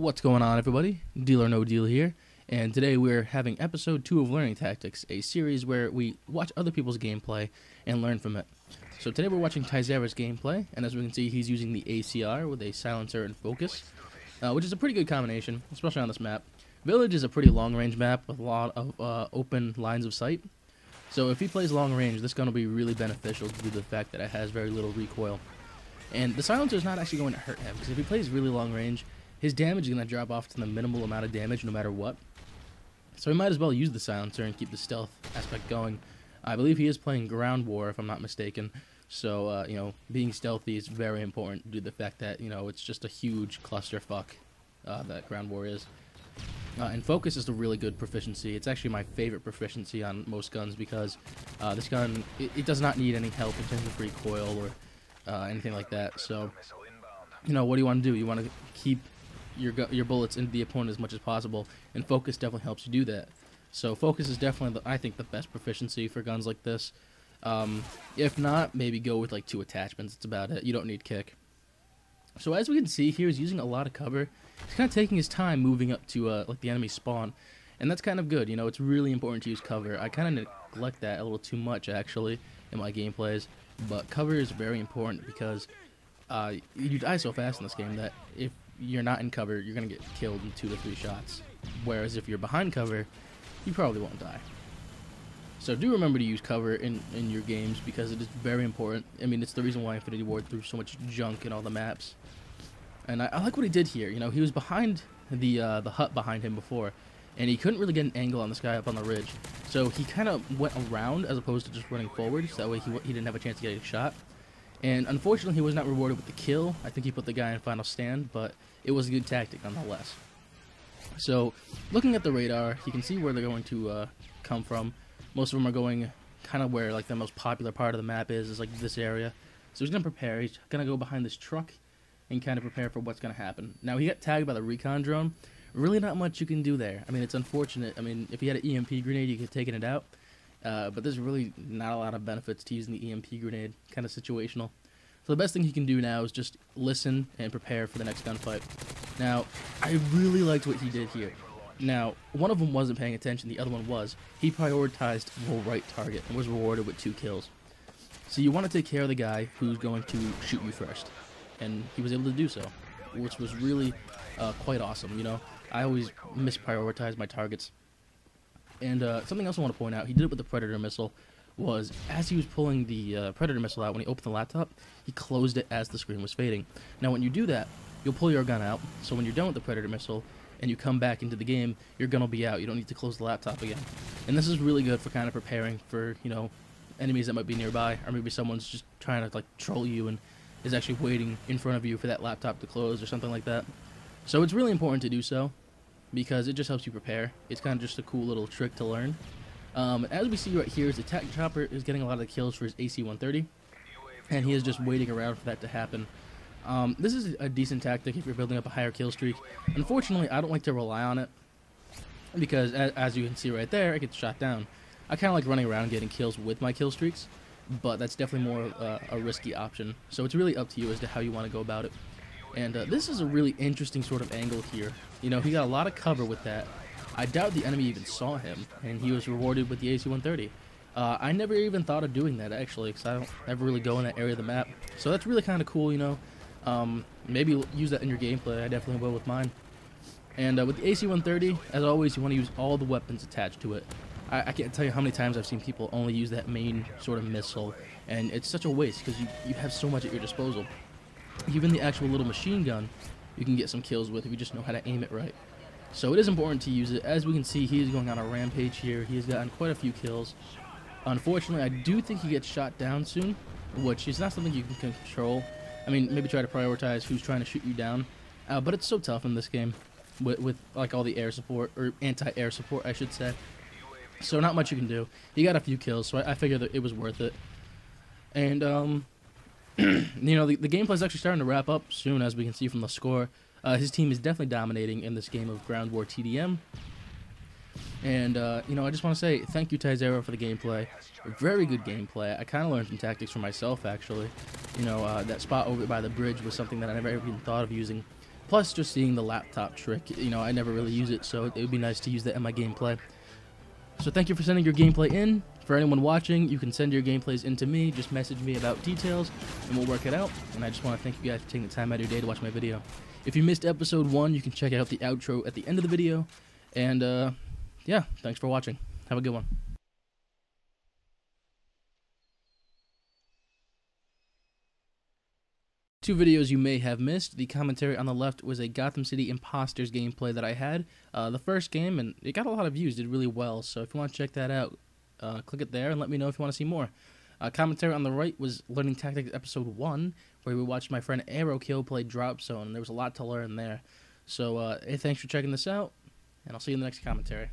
What's going on, everybody? Deal or No Deal here, and today we're having episode 2 of Learning Tactics, a series where we watch other people's gameplay and learn from it. So today we're watching Tyzera's gameplay, and as we can see, he's using the ACR with a silencer and focus, which is a pretty good combination, especially on this map. Village is a pretty long-range map with a lot of open lines of sight, so if he plays long range, this gun will be really beneficial due to the fact that it has very little recoil. And the silencer is not actually going to hurt him, because if he plays really long range, his damage is going to drop off to the minimal amount of damage no matter what. So he might as well use the silencer and keep the stealth aspect going. I believe he is playing ground war, if I'm not mistaken. So, being stealthy is very important due to the fact that, it's just a huge clusterfuck that ground war is. And focus is a really good proficiency. It's actually my favorite proficiency on most guns because this gun, it does not need any help in terms of recoil or anything like that. So, what do you want to do? You want to keep your bullets into the opponent as much as possible, and focus definitely helps you do that. So focus is definitely, I think, the best proficiency for guns like this. If not, maybe go with like 2 attachments. That's about it. You don't need kick. So as we can see here, he's using a lot of cover. He's kind of taking his time moving up to like the enemy spawn, and that's kind of good. It's really important to use cover. I kind of neglect that a little too much actually in my gameplays, but cover is very important because you die so fast in this game that if you're not in cover, you're going to get killed in 2 to 3 shots. Whereas if you're behind cover, you probably won't die. So do remember to use cover in your games because it is very important. I mean, it's the reason why Infinity Ward threw so much junk in all the maps. And I like what he did here. He was behind the hut behind him before, and he couldn't really get an angle on this guy up on the ridge. So he kind of went around as opposed to just running forward, so that way he didn't have a chance to get a shot. And unfortunately, he was not rewarded with the kill. I think he put the guy in final stand, but it was a good tactic nonetheless. So, looking at the radar, you can see where they're going to come from. Most of them are going kind of where like the most popular part of the map is like this area. So he's going to prepare. He's going to go behind this truck and kind of prepare for what's going to happen. Now, he got tagged by the recon drone. Really not much you can do there. I mean, it's unfortunate. I mean, if he had an EMP grenade, you could have taken it out. But there's really not a lot of benefits to using the EMP grenade, kind of situational. So the best thing he can do now is just listen and prepare for the next gunfight. Now, I really liked what he did here. Now, one of them wasn't paying attention, the other one was. He prioritized the right target and was rewarded with 2 kills. So you want to take care of the guy who's going to shoot you first. And he was able to do so, which was really quite awesome, I always misprioritize my targets. And something else I want to point out, he did it with the Predator missile, was as he was pulling the Predator missile out, when he opened the laptop, he closed it as the screen was fading. Now when you do that, you'll pull your gun out, so when you're done with the Predator missile, and you come back into the game, your gun will be out. You don't need to close the laptop again. And this is really good for kind of preparing for, enemies that might be nearby, or maybe someone's just trying to like troll you and is actually waiting in front of you for that laptop to close or something like that. So it's really important to do so, because it just helps you prepare. It's kind of just a cool little trick to learn. As we see right here, the attack chopper is getting a lot of the kills for his AC-130, and he is just waiting around for that to happen. This is a decent tactic if you're building up a higher kill streak. Unfortunately, I don't like to rely on it, because as you can see right there, it gets shot down. I kind of like running around getting kills with my kill streaks, but that's definitely more a risky option. So it's really up to you as to how you want to go about it. And this is a really interesting sort of angle here. He got a lot of cover with that. I doubt the enemy even saw him, and he was rewarded with the AC-130. I never even thought of doing that, actually, because I don't ever really go in that area of the map. So that's really kind of cool, Maybe use that in your gameplay. I definitely will with mine. And with the AC-130, as always, you want to use all the weapons attached to it. I can't tell you how many times I've seen people only use that main sort of missile, and it's such a waste, because you have so much at your disposal. Even the actual little machine gun, you can get some kills with if you just know how to aim it right. So it is important to use it. As we can see, he is going on a rampage here. He has gotten quite a few kills. Unfortunately, I do think he gets shot down soon, which is not something you can control. I mean, maybe try to prioritize who's trying to shoot you down. But it's so tough in this game with like all the air support, or anti-air support, I should say. So not much you can do. He got a few kills, so I figured that it was worth it. And the gameplay is actually starting to wrap up soon, as we can see from the score. His team is definitely dominating in this game of Ground War TDM. And, I just want to say thank you, Tyzera, for the gameplay. Very good gameplay. I kind of learned some tactics for myself, actually. That spot over by the bridge was something that I never even thought of using. Plus, just seeing the laptop trick, you know, I never really use it, so it would be nice to use that in my gameplay. So thank you for sending your gameplay in. For anyone watching, you can send your gameplays in to me. Just message me about details, and we'll work it out. And I just want to thank you guys for taking the time out of your day to watch my video. If you missed episode 1, you can check out the outro at the end of the video. And, yeah, thanks for watching. Have a good one. Two videos you may have missed. The commentary on the left was a Gotham City Imposters gameplay that I had. The first game, and it got a lot of views, did really well. So if you want to check that out, click it there and let me know if you want to see more. Commentary on the right was Learning Tactics Episode 1, where we watched my friend Aerokill play Drop Zone, and there was a lot to learn there. So, hey, thanks for checking this out, and I'll see you in the next commentary.